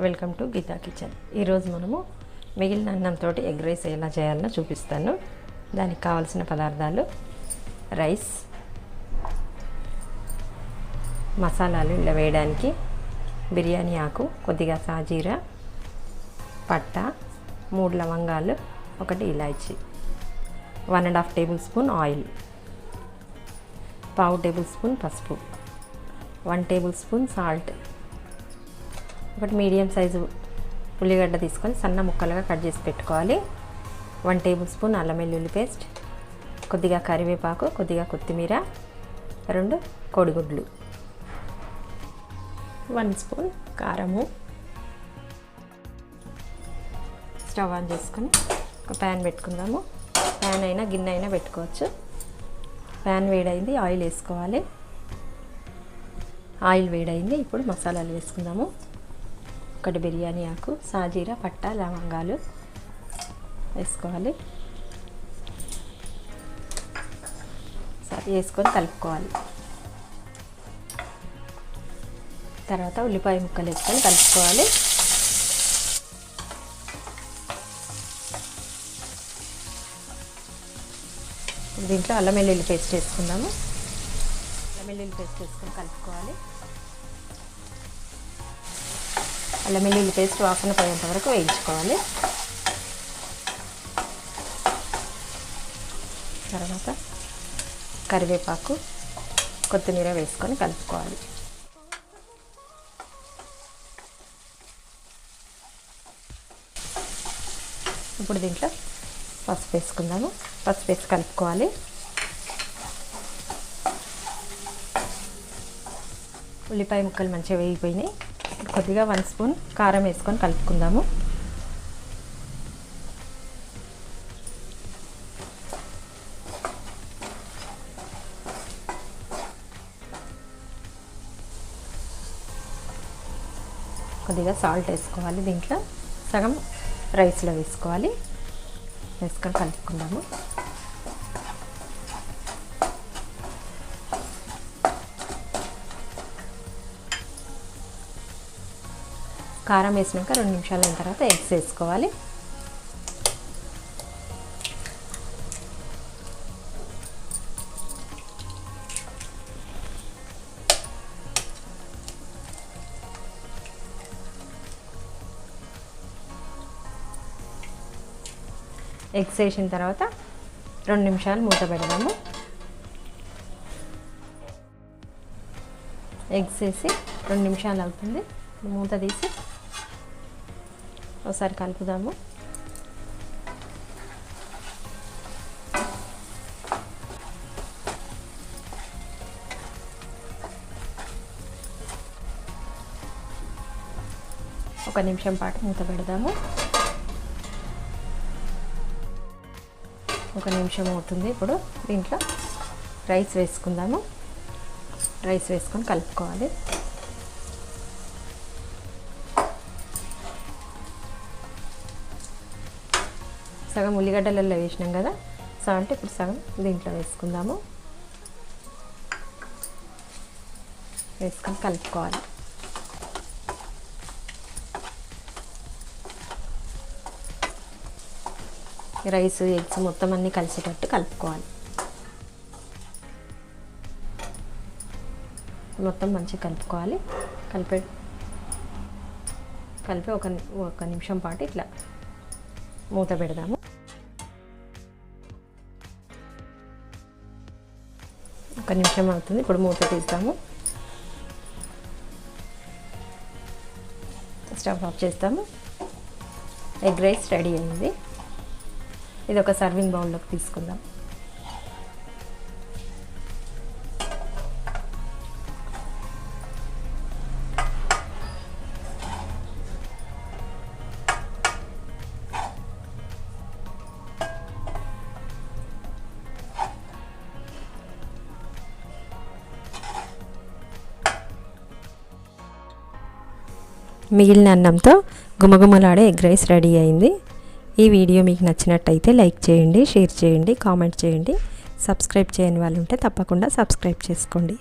Welcome to Gita kitchen. ఈరోజు మనము మిగిలిన అన్నంతో ఎగ్ రైస్ ఎలా చేయాలో చూపిస్తాను. దానికి కావాల్సిన పదార్థాలు: రైస్, మసాలాలు ఇలా వేయడానికి బిర్యానీ ఆకు, కొద్దిగా సాజీరా, పట్ట, 3 లవంగాలు, 1 ఇలాచీ, 1.5 table spoon oil, 1/2 table spoon పసుపు, 1 table spoon salt, 1 medium size ఉల్లిగడ్డ తీసుకొని సన్న ముక్కలుగా కట్ చేసి పెట్టుకోవాలి. 1 టేబుల్ స్పూన్ అల్లం వెల్లుల్లి పేస్ట్, కొద్దిగా కరివేపాకు, కొద్దిగా కొత్తిమీర, 2 కోడిగుడ్లు, 1 స్పూన్ కారము. స్టవ్ ఆన్ చేసుకొని ఒక ప్యాన్ పెట్టుకుందాము. ప్యాన్ అయినా గిన్నె అయినా పెట్టుకోవచ్చు. ప్యాన్ వేడైంది, ఆయిల్ వేసుకోవాలి. ఆయిల్ వేడైంది, ఇప్పుడు మసాలాలు వేసుకుందాము. 1 బిర్యానీ ఆకు, సాజీరా, పట్ట, లవంగాలు వేసుకోవాలి. సరే వేసుకొని కలుపుకోవాలి. తర్వాత ఉల్లిపాయ ముక్కలు వేసుకొని కలుపుకోవాలి. దీంట్లో అల్లం వెల్లుల్లి పేస్ట్ వేసుకుందాము. అల్లం వెల్లుల్లి పేస్ట్ వేసుకొని కలుపుకోవాలి. అల్లం వెల్లుల్లి పేస్ట్ వాసన పోయేంత వరకు వేయించుకోవాలి. తర్వాత కరివేపాకు, కొత్తిమీర వేసుకొని కలుపుకోవాలి. ఇప్పుడు దీంట్లో పసుపు వేసుకుందాము. పసుపు వేసి కలుపుకోవాలి. ఉల్లిపాయ ముక్కలు మంచిగా వేగిపోయినాయి. కొద్దిగా 1 స్పూన్ కారం వేసుకొని కలుపుకుందాము. కొద్దిగా సాల్ట్ వేసుకోవాలి. దీంట్లో సగం రైస్లో వేసుకోవాలి. వేసుకొని కలుపుకుందాము. కారం వేసినాక 2 నిమిషాలు అయిన తర్వాత ఎగ్స్ వేసుకోవాలి. ఎగ్స్ వేసిన తర్వాత 2 నిమిషాలు మూత పెడదాము. ఎగ్స్ వేసి 2 నిమిషాలు అవుతుంది. మూత తీసి ఒకసారి కలుపుదాము. ఒక నిమిషం పాటు మూత పెడదాము. 1 నిమిషం అవుతుంది. ఇప్పుడు దీంట్లో రైస్ వేసుకుందాము. రైస్ వేసుకొని కలుపుకోవాలి. సగం ఉల్లిగడ్డలలో వేసినాం కదా సాల్ట్, ఇప్పుడు సగం దీంట్లో వేసుకుందాము. వేసుకొని కలుపుకోవాలి. రైస్, ఎగ్స్ మొత్తం అన్నీ కలిసేటట్టు కలుపుకోవాలి. మొత్తం మంచిగా కలుపుకోవాలి. కలిపి ఒక నిమిషం పాటు ఇట్లా మూత పెడదాము. ఒక నిమిషం అవుతుంది. ఇప్పుడు మూత తీస్తాము. స్టవ్ ఆఫ్ చేస్తాము. ఎగ్ రైస్ రెడీ అయింది. ఇది ఒక సర్వింగ్ బౌల్లోకి తీసుకుందాం. మిగిలిన అన్నంతో గుమగుమలాడే ఎగ్ రైస్ రెడీ అయింది. ఈ వీడియో మీకు నచ్చినట్టయితే లైక్ చేయండి, షేర్ చేయండి, కామెంట్ చేయండి. సబ్స్క్రైబ్ చేయని వాళ్ళు ఉంటే తప్పకుండా సబ్స్క్రైబ్ చేసుకోండి.